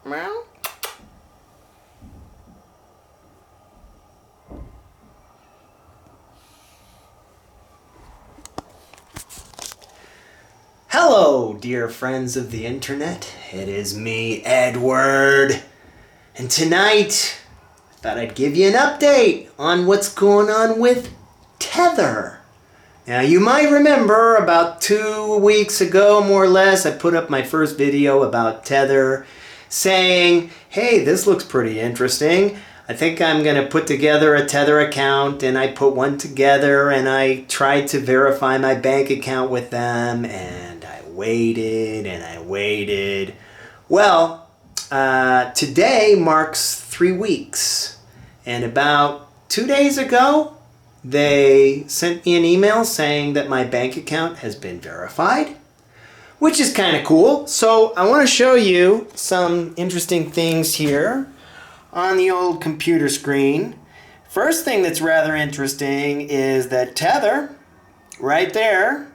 Meow. Hello, dear friends of the internet. It is me, Edward. And tonight, I thought I'd give you an update on what's going on with Tether. Now, you might remember about 2 weeks ago, more or less, I put up my first video about Tether saying, hey, this looks pretty interesting. I think I'm going to put together a Tether account, and I put one together, and I tried to verify my bank account with them, and I waited, and I waited. Well, today marks 3 weeks, and about 2 days ago, they sent me an email saying that my bank account has been verified, which is kind of cool. So I want to show you some interesting things here on the old computer screen. First thing that's rather interesting is that Tether, right there,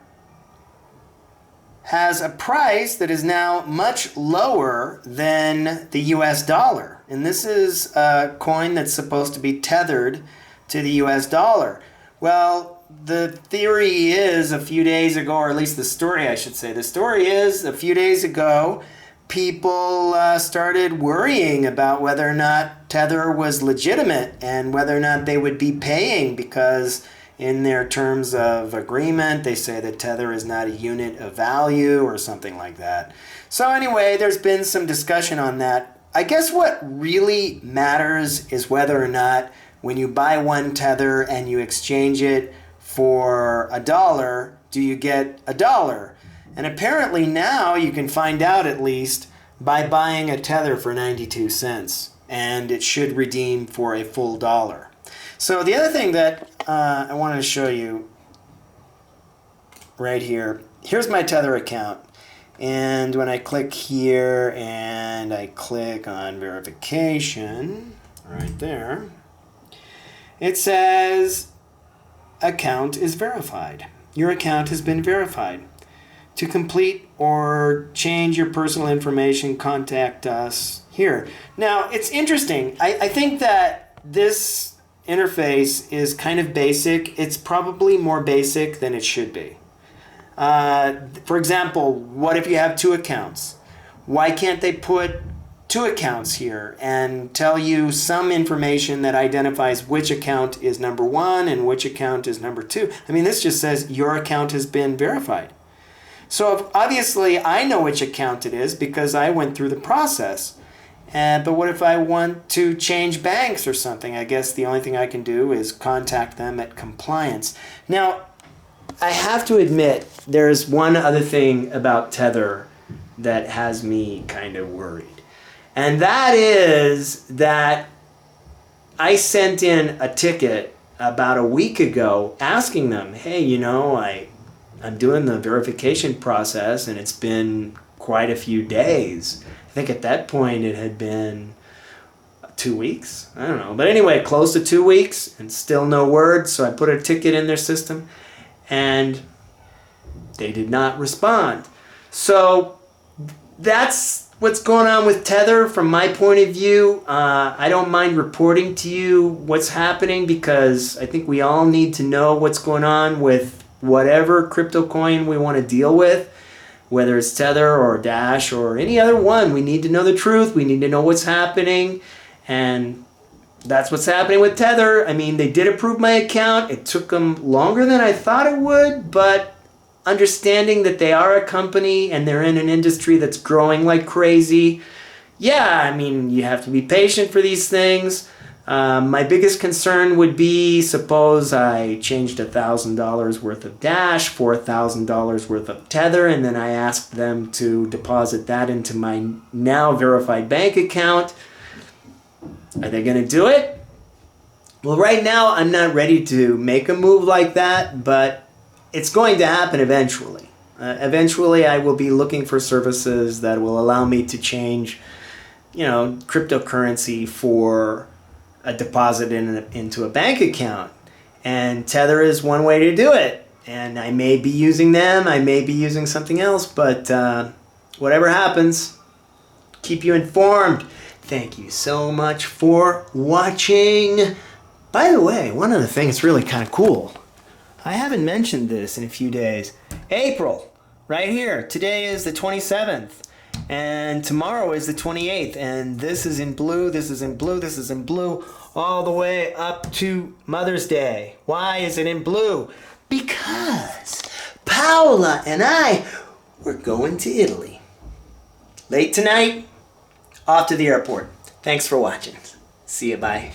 has a price that is now much lower than the US dollar. And this is a coin that's supposed to be tethered to the US dollar. Well, the theory is a few days ago, or at least the story I should say, the story is a few days ago, people started worrying about whether or not Tether was legitimate and whether or not they would be paying, because in their terms of agreement, they say that Tether is not a unit of value or something like that. So anyway, there's been some discussion on that. I guess what really matters is whether or not when you buy one Tether and you exchange it for $1, do you get $1? And apparently now you can find out, at least, by buying a Tether for 92 cents. And it should redeem for a full $1. So the other thing that I wanted to show you right here, here's my Tether account. And when I click here and I click on verification, right there, it says account is verified. Your account has been verified. To complete or change your personal information, contact us here. Now, it's interesting. I think that this interface is kind of basic. It's probably more basic than it should be. For example, what if you have 2 accounts? Why can't they put 2 accounts here and tell you some information that identifies which account is number 1 and which account is number 2? I mean, this just says your account has been verified. So obviously I know which account it is because I went through the process. But what if I want to change banks or something? I guess the only thing I can do is contact them at compliance. Now, I have to admit, there's one other thing about Tether that has me kind of worried. And that is that I sent in a ticket about a week ago asking them, hey, you know, I'm doing the verification process and it's been quite a few days. I think at that point it had been 2 weeks. I don't know. But anyway, close to 2 weeks and still no word. So I put a ticket in their system and they did not respond. So that's what's going on with Tether from my point of view. I don't mind reporting to you what's happening because I think we all need to know what's going on with whatever crypto coin we want to deal with, whether it's Tether or Dash or any other one. We need to know the truth. We need to know what's happening. And that's what's happening with Tether. I mean, they did approve my account. It took them longer than I thought it would, but understanding that they are a company and they're in an industry that's growing like crazy, yeah, I mean, you have to be patient for these things. My biggest concern would be, suppose I changed $1,000 worth of Dash, $4,000 worth of Tether, and then I asked them to deposit that into my now verified bank account. Are they going to do it? Well, right now I'm not ready to make a move like that, but it's going to happen eventually. Eventually I will be looking for services that will allow me to change, cryptocurrency for a deposit into a bank account. And Tether is one way to do it. And I may be using them, I may be using something else, but whatever happens, keep you informed. Thank you so much for watching. By the way, one other thing that's really kind of cool. I haven't mentioned this in a few days. April, right here. Today is the 27th. And tomorrow is the 28th. And this is in blue, this is in blue, this is in blue, all the way up to Mother's Day. Why is it in blue? Because Paola and I were going to Italy. Late tonight, off to the airport. Thanks for watching. See you, bye.